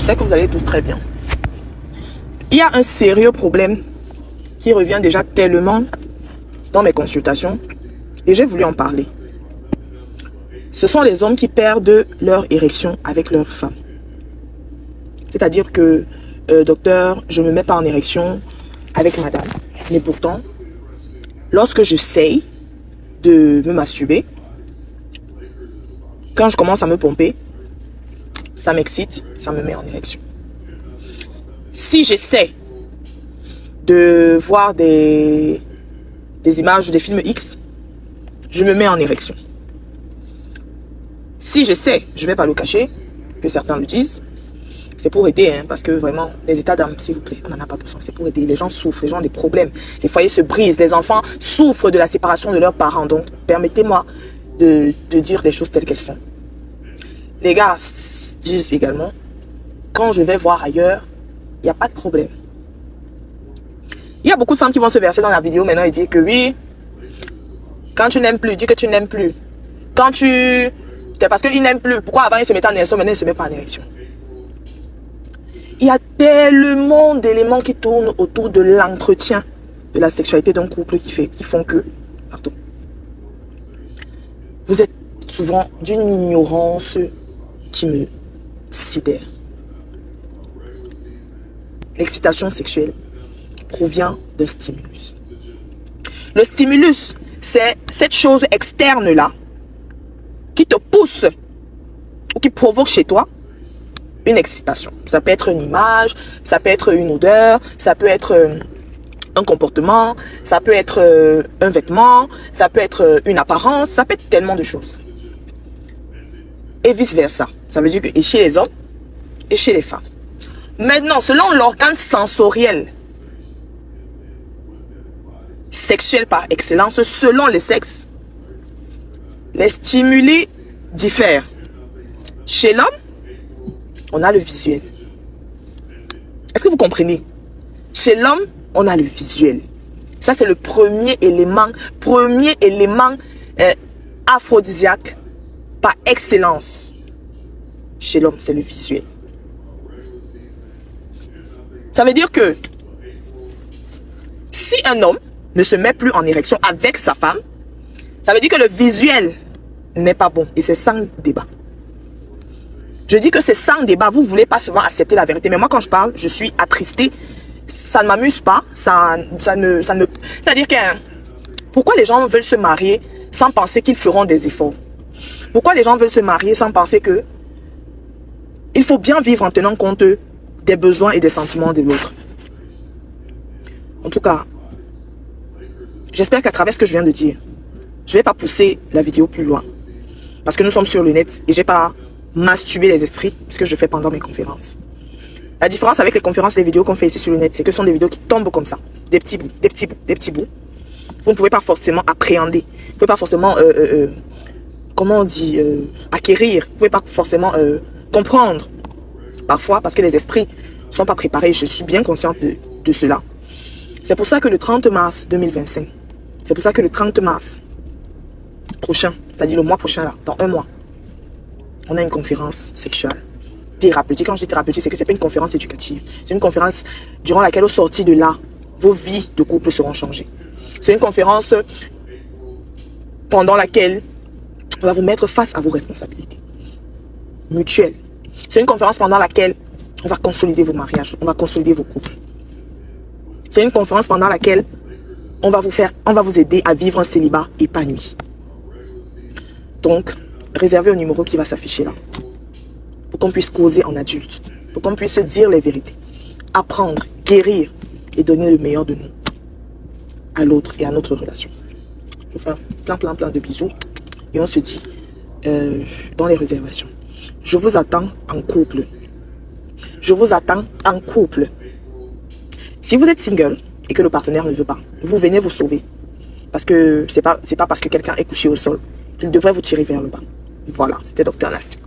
J'espère que vous allez tous très bien. Il y a un sérieux problème qui revient déjà tellement dans mes consultations et j'ai voulu en parler. Ce sont les hommes qui perdent leur érection avec leur femme. C'est-à-dire que, docteur, je ne me mets pas en érection avec madame. Mais pourtant, lorsque j'essaye de me masturber, quand je commence à me pomper, ça m'excite, ça me met en érection. Si j'essaie de voir des images des films X, je me mets en érection. Si j'essaie, je ne vais pas le cacher, que certains le disent, c'est pour aider, hein, parce que vraiment, les états d'âme, s'il vous plaît, on n'en a pas besoin, c'est pour aider. Les gens souffrent, les gens ont des problèmes, les foyers se brisent, les enfants souffrent de la séparation de leurs parents. Donc, permettez-moi de dire des choses telles qu'elles sont. Les gars disent également, quand je vais voir ailleurs, il n'y a pas de problème. Il y a beaucoup de femmes qui vont se verser dans la vidéo maintenant et dire que oui, quand tu n'aimes plus, dis que tu n'aimes plus. Quand tu... C'est parce qu'il n'aime plus. Pourquoi avant il se mettait en érection, maintenant il ne se met pas en érection? Il y a tellement d'éléments qui tournent autour de l'entretien de la sexualité d'un couple qui font que... Pardon. Vous êtes souvent d'une ignorance qui me sidère. L'excitation sexuelle provient d'un stimulus. Le stimulus, c'est cette chose externe-là qui te pousse ou qui provoque chez toi une excitation. Ça peut être une image, ça peut être une odeur, ça peut être un comportement, ça peut être un vêtement, ça peut être une apparence, ça peut être tellement de choses. Et vice-versa. Ça veut dire que et chez les hommes et chez les femmes. Maintenant, selon l'organe sensoriel sexuel par excellence, selon les sexes, les stimuli diffèrent. Chez l'homme, on a le visuel. Est-ce que vous comprenez? Chez l'homme, on a le visuel. Ça, c'est le premier élément aphrodisiaque par excellence. Chez l'homme, c'est le visuel. Ça veut dire que si un homme ne se met plus en érection avec sa femme, ça veut dire que le visuel n'est pas bon. Et c'est sans débat. Je dis que c'est sans débat. Vous ne voulez pas souvent accepter la vérité. Mais moi, quand je parle, je suis attristée. Ça ne m'amuse pas. C'est-à-dire que... Pourquoi les gens veulent se marier sans penser qu'ils feront des efforts? Pourquoi les gens veulent se marier sans penser que il faut bien vivre en tenant compte des besoins et des sentiments de l'autre? En tout cas, j'espère qu'à travers ce que je viens de dire, je ne vais pas pousser la vidéo plus loin. Parce que nous sommes sur le net et je n'ai pas masturbé les esprits, ce que je fais pendant mes conférences. La différence avec les conférences et les vidéos qu'on fait ici sur le net, c'est que ce sont des vidéos qui tombent comme ça. Des petits bouts, des petits bouts, des petits bouts. Vous ne pouvez pas forcément appréhender. Vous ne pouvez pas forcément, comment on dit, acquérir. Vous ne pouvez pas forcément comprendre. Parfois, parce que les esprits ne sont pas préparés. Je suis bien consciente de cela. C'est pour ça que le 30 mars 2025, c'est pour ça que le 30 mars prochain, c'est-à-dire le mois prochain, là, dans un mois, on a une conférence sexuelle thérapeutique. Quand je dis thérapeutique, c'est que ce n'est pas une conférence éducative. C'est une conférence durant laquelle, au sortir de là, vos vies de couple seront changées. C'est une conférence pendant laquelle on va vous mettre face à vos responsabilités mutuelles. C'est une conférence pendant laquelle on va consolider vos mariages, on va consolider vos couples. C'est une conférence pendant laquelle on va vous aider à vivre un célibat épanoui. Donc, réservez au numéro qui va s'afficher là. Pour qu'on puisse causer en adulte. Pour qu'on puisse dire les vérités. Apprendre, guérir et donner le meilleur de nous à l'autre et à notre relation. Je vous fais plein de bisous. Et on se dit dans les réservations. Je vous attends en couple. Je vous attends en couple. Si vous êtes single et que le partenaire ne veut pas, vous venez vous sauver. Parce que c'est pas parce que quelqu'un est couché au sol qu'il devrait vous tirer vers le bas. Voilà, c'était Dr Nasty.